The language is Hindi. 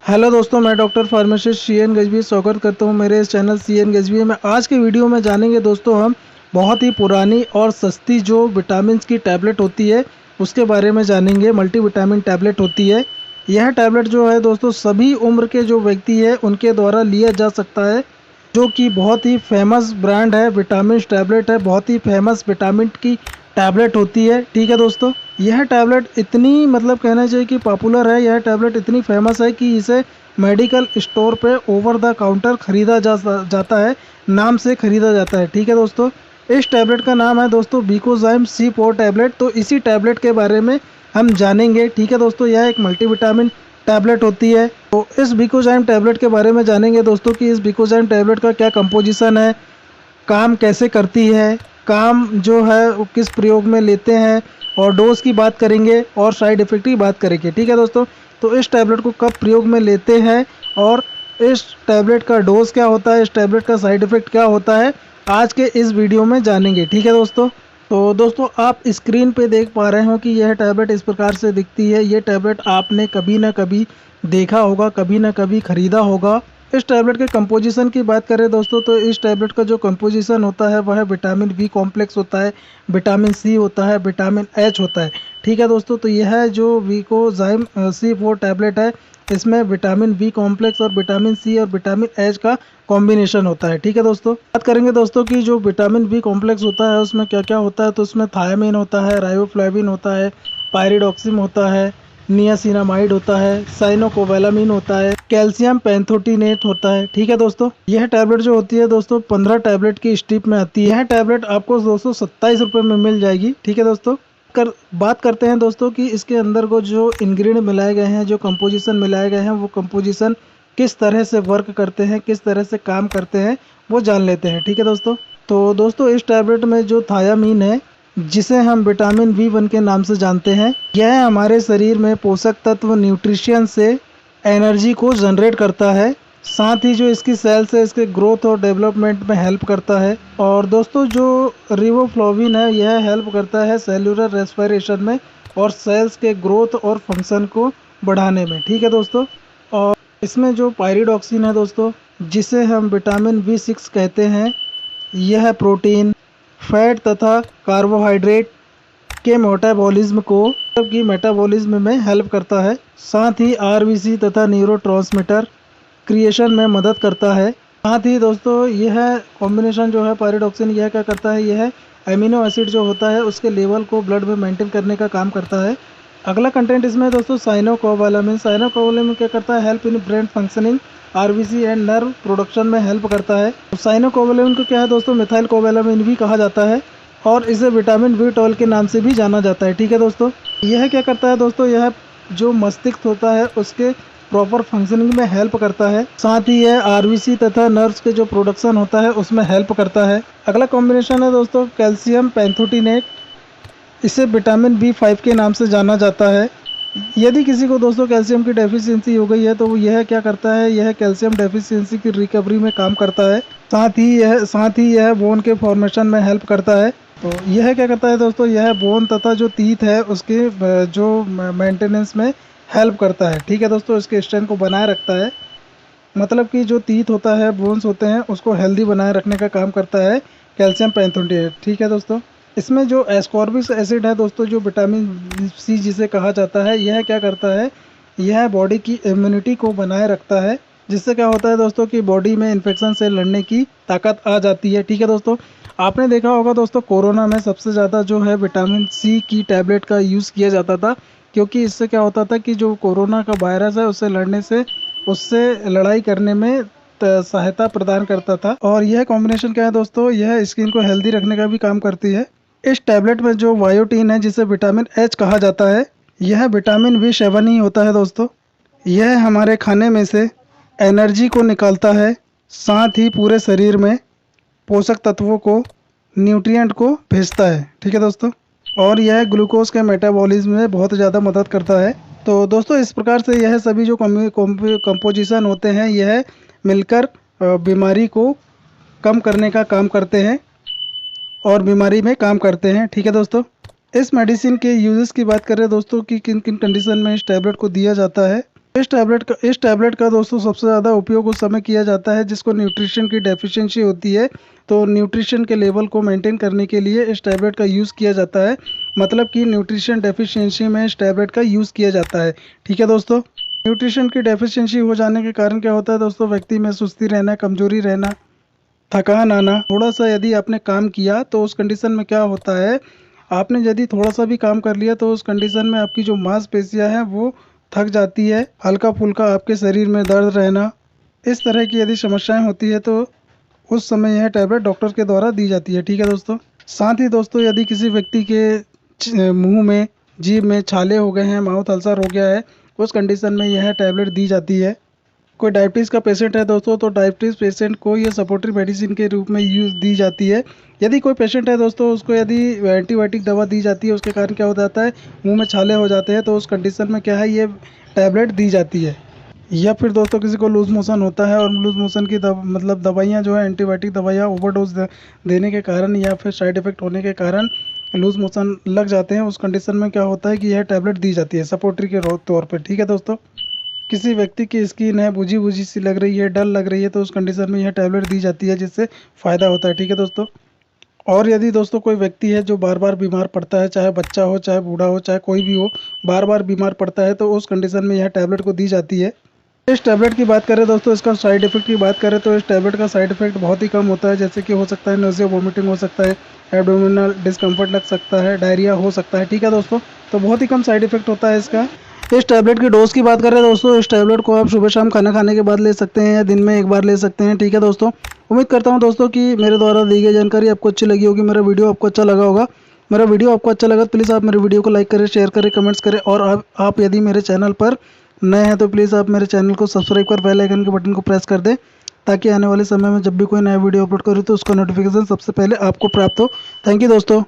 हेलो दोस्तों, मैं डॉक्टर फार्मासिस्ट सी एन गजबी स्वागत करता हूं मेरे इस चैनल सी एन गजबी में। आज के वीडियो में जानेंगे दोस्तों हम बहुत ही पुरानी और सस्ती जो विटामिन की टैबलेट होती है उसके बारे में जानेंगे। मल्टीविटामिन टैबलेट होती है। यह टैबलेट जो है दोस्तों सभी उम्र के जो व्यक्ति है उनके द्वारा लिया जा सकता है, जो कि बहुत ही फेमस ब्रांड है। विटामिन टैबलेट है, बहुत ही फेमस विटामिन की टैबलेट होती है। ठीक है दोस्तों, यह टैबलेट इतनी कहना चाहिए कि पॉपुलर है। यह टैबलेट इतनी फेमस है कि इसे मेडिकल स्टोर पे ओवर द काउंटर खरीदा जाता है, नाम से खरीदा जाता है। ठीक है दोस्तों, इस टैबलेट का नाम है दोस्तों विकोजाइम C4 टैबलेट। तो इसी टैबलेट के बारे में हम जानेंगे। ठीक है दोस्तों, यह एक मल्टीविटामिन टैबलेट होती है। तो इस विकोजाइम टैबलेट के बारे में जानेंगे दोस्तों कि इस विकोजाइम टैबलेट का क्या कंपोजिशन है, काम कैसे करती है, काम जो है वो किस प्रयोग में लेते हैं, और डोज की बात करेंगे और साइड इफ़ेक्ट की बात करेंगे। ठीक है दोस्तों, तो इस टैबलेट को कब प्रयोग में लेते हैं और इस टैबलेट का डोज क्या होता है, इस टैबलेट का साइड इफ़ेक्ट क्या होता है, आज के इस वीडियो में जानेंगे। ठीक है दोस्तों, तो दोस्तों आप स्क्रीन पे देख पा रहे हो कि यह टैबलेट इस प्रकार से दिखती है। ये टैबलेट आपने कभी ना कभी देखा होगा, कभी ना कभी ख़रीदा होगा। इस टैबलेट के कंपोजिशन की बात करें दोस्तों, तो इस टैबलेट का जो कंपोजिशन होता है वह विटामिन बी कॉम्प्लेक्स होता है, विटामिन सी होता है, विटामिन एच होता है। ठीक है दोस्तों, तो यह जो विकोजाइम C4 टैबलेट है, इसमें विटामिन बी कॉम्प्लेक्स और विटामिन सी और विटामिन एच का कॉम्बिनेशन होता है। ठीक है दोस्तों, बात करेंगे दोस्तों कि जो विटामिन बी कॉम्प्लेक्स होता है उसमें क्या क्या होता है। तो उसमें थायामीन होता है, राइबोफ्लेविन होता है, पायरिडॉक्सिन होता है, नियासिनामाइड होता है, साइनोकोबालामिन होता है, कैल्शियम पेंथोटिनेट होता है। ठीक है दोस्तों, यह टैबलेट जो होती है दोस्तों 15 टैबलेट की स्ट्रिप में आती है। यह टैबलेट आपको दोस्तों 27 रुपये में मिल जाएगी। ठीक है दोस्तों, बात करते हैं दोस्तों कि इसके अंदर को जो इंग्रेडिएंट मिलाए गए हैं, जो कंपोजिशन मिलाए गए हैं, वो कंपोजिशन किस तरह से वर्क करते हैं, किस तरह से काम करते हैं, वो जान लेते हैं। ठीक है दोस्तों, तो दोस्तों इस टैबलेट में जो थायामीन है, जिसे हम विटामिन B1 के नाम से जानते हैं, यह हमारे शरीर में पोषक तत्व न्यूट्रिशन से एनर्जी को जनरेट करता है। साथ ही जो इसकी सेल्स है, इसके ग्रोथ और डेवलपमेंट में हेल्प करता है। और दोस्तों जो रिबोफ्लाविन है, यह हेल्प करता है सेल्यूलर रेस्पिरेशन में और सेल्स के ग्रोथ और फंक्शन को बढ़ाने में। ठीक है दोस्तों, और इसमें जो पायरिडॉक्सिन है दोस्तों, जिसे हम विटामिन B6 कहते हैं, यह प्रोटीन, फैट तथा कार्बोहाइड्रेट के मेटाबॉलिज्म को की मेटाबॉलिज्म में हेल्प करता है। साथ ही RBC तथा न्यूरोट्रांसमीटर क्रिएशन में मदद करता है। साथ ही दोस्तों यह कॉम्बिनेशन जो है पायरिडॉक्सिन, यह क्या करता है, यह एमिनो एसिड जो होता है उसके लेवल को ब्लड में मेंटेन करने का काम करता है। अगला कंटेंट इसमें दोस्तों साइनोकोबालामिन। साइनोकोबालामिन क्या करता है, help in brain functioning, RBC and nerve production में हेल्प करता है। साइनोकोबालामिन को क्या है दोस्तों, मिथाइल कोबालामिन भी कहा जाता है और इसे विटामिन B12 के नाम से भी जाना जाता है। ठीक है दोस्तों, यह क्या करता है दोस्तों, यह जो मस्तिष्क होता है उसके प्रॉपर फंक्शनिंग में हेल्प करता है। साथ ही यह RBC तथा नर्व्स के जो प्रोडक्शन होता है उसमें हेल्प करता है। अगला कॉम्बिनेशन है दोस्तों कैल्शियम पेंथोटिनेट। इसे विटामिन B5 के नाम से जाना जाता है। यदि किसी को दोस्तों कैल्शियम की डेफिशिएंसी हो गई है तो वो यह क्या करता है, यह कैल्शियम डेफिशिएंसी की रिकवरी में काम करता है। साथ ही यह बोन के फॉर्मेशन में हेल्प करता है। तो यह क्या करता है दोस्तों, यह बोन तथा जो टीथ है उसके जो मेंटेनेंस में हेल्प करता है। ठीक है दोस्तों, इसके स्ट्रेंथ को बनाए रखता है। मतलब कि जो टीथ होता है, बोन्स होते हैं, उसको हेल्दी बनाए रखने का काम करता है कैल्शियम पेंथोटिनेट। ठीक है दोस्तों, इसमें जो एस्कॉर्बिक एसिड है दोस्तों, जो विटामिन C जिसे कहा जाता है, यह क्या करता है, यह बॉडी की इम्यूनिटी को बनाए रखता है। जिससे क्या होता है दोस्तों कि बॉडी में इन्फेक्शन से लड़ने की ताकत आ जाती है। ठीक है दोस्तों, आपने देखा होगा दोस्तों कोरोना में सबसे ज़्यादा जो है विटामिन C की टैबलेट का यूज़ किया जाता था, क्योंकि इससे क्या होता था कि जो कोरोना का वायरस है उससे लड़ने से, उससे लड़ाई करने में सहायता प्रदान करता था। और यह कॉम्बिनेशन क्या है दोस्तों, यह स्किन को हेल्दी रखने का भी काम करती है। इस टैबलेट में जो बायोटीन है, जिसे विटामिन H कहा जाता है, यह विटामिन B7 ही होता है दोस्तों। यह हमारे खाने में से एनर्जी को निकालता है, साथ ही पूरे शरीर में पोषक तत्वों को, न्यूट्रिएंट को भेजता है। ठीक है दोस्तों, और यह ग्लूकोज के मेटाबॉलिज्म में बहुत ज़्यादा मदद करता है। तो दोस्तों इस प्रकार से यह सभी जो कंपोजिशन होते हैं, यह मिलकर बीमारी को कम करने का काम करते हैं और बीमारी में काम करते हैं। ठीक है दोस्तों, इस मेडिसिन के यूजेस की बात करें दोस्तों कि किन किन कंडीशन में इस टैबलेट को दिया जाता है। इस टैबलेट का दोस्तों सबसे ज़्यादा उपयोग उस समय किया जाता है जिसको न्यूट्रिशन की डेफिशिएंसी होती है। तो न्यूट्रिशन के लेवल को मेंटेन करने के लिए इस टैबलेट का यूज़ किया जाता है। मतलब कि न्यूट्रिशन डेफिशिएंसी में इस टैबलेट का यूज़ किया जाता है। ठीक है दोस्तों। न्यूट्रिशन की डेफिशिएंसी हो जाने के कारण क्या होता है दोस्तों, व्यक्ति में सुस्ती रहना, कमजोरी रहना, थकान आना। थोड़ा सा यदि आपने काम किया तो उस कंडीशन में क्या होता है, आपने यदि थोड़ा सा भी काम कर लिया तो उस कंडीशन में आपकी जो मांसपेशियां हैं वो थक जाती है। हल्का फुल्का आपके शरीर में दर्द रहना, इस तरह की यदि समस्याएं होती है तो उस समय यह टैबलेट डॉक्टर के द्वारा दी जाती है। ठीक है दोस्तों। साथ ही दोस्तों यदि किसी व्यक्ति के मुंह में, जीभ में छाले हो गए हैं, माउथ अल्सर हो गया है, उस कंडीशन में यह टैबलेट दी जाती है। कोई डायबिटीज़ का पेशेंट है दोस्तों तो डायबिटीज़ पेशेंट को ये सपोर्टिव मेडिसिन के रूप में यूज़ दी जाती है। यदि कोई पेशेंट है दोस्तों, उसको यदि एंटीबायोटिक दवा दी जाती है, उसके कारण क्या हो जाता है, मुंह में छाले हो जाते हैं, तो उस कंडीशन में क्या है, ये टैबलेट दी जाती है। या फिर दोस्तों किसी को लूज़ मोशन होता है और लूज़ मोशन की मतलब दवाइयाँ जो है, एंटीबायोटिक दवाइयाँ ओवरडोज देने के कारण या फिर साइड इफ़ेक्ट होने के कारण लूज़ मोशन लग जाते हैं। उस कंडीशन में क्या होता है कि यह टैबलेट दी जाती है सपोर्टरी के तौर पर। ठीक है दोस्तों। किसी व्यक्ति की स्किन है बुझी बुझी सी लग रही है, डल लग रही है, तो उस कंडीशन में यह टैबलेट दी जाती है जिससे फ़ायदा होता है। ठीक है दोस्तों। और यदि दोस्तों कोई व्यक्ति है जो बार बार बीमार पड़ता है, चाहे बच्चा हो, चाहे बूढ़ा हो, चाहे कोई भी हो, बार बार बीमार पड़ता है, तो उस कंडीशन में यह टैबलेट को दी जाती है। इस टैबलेट की बात करें दोस्तों, इसका साइड इफेक्ट की बात करें तो इस टैबलेट का साइड इफेक्ट बहुत ही कम होता है। जैसे कि हो सकता है नोजिया, वोमिटिंग हो सकता है, एब्डोमिनल डिस्कम्फर्ट लग सकता है, डायरिया हो सकता है। ठीक है दोस्तों। तो बहुत ही कम साइड इफेक्ट होता है इसका। इस टैबलेट की डोज की बात करें दोस्तों, इस टैबलेट को आप सुबह शाम खाना खाने के बाद ले सकते हैं या दिन में एक बार ले सकते हैं। ठीक है दोस्तों। उम्मीद करता हूं दोस्तों कि मेरे द्वारा दी गई जानकारी आपको अच्छी लगी होगी, मेरा वीडियो आपको अच्छा लगा होगा। मेरा वीडियो आपको अच्छा लगा तो प्लीज़ आप मेरे वीडियो को लाइक करें, शेयर करें, कमेंट्स करें। और आप यदि मेरे चैनल पर नए हैं तो प्लीज़ आप मेरे चैनल को सब्सक्राइब कर बेल आइकन के बटन को प्रेस कर दें, ताकि आने वाले समय में जब भी कोई नया वीडियो अपलोड करूँ तो उसका नोटिफिकेशन सबसे पहले आपको प्राप्त हो। थैंक यू दोस्तों।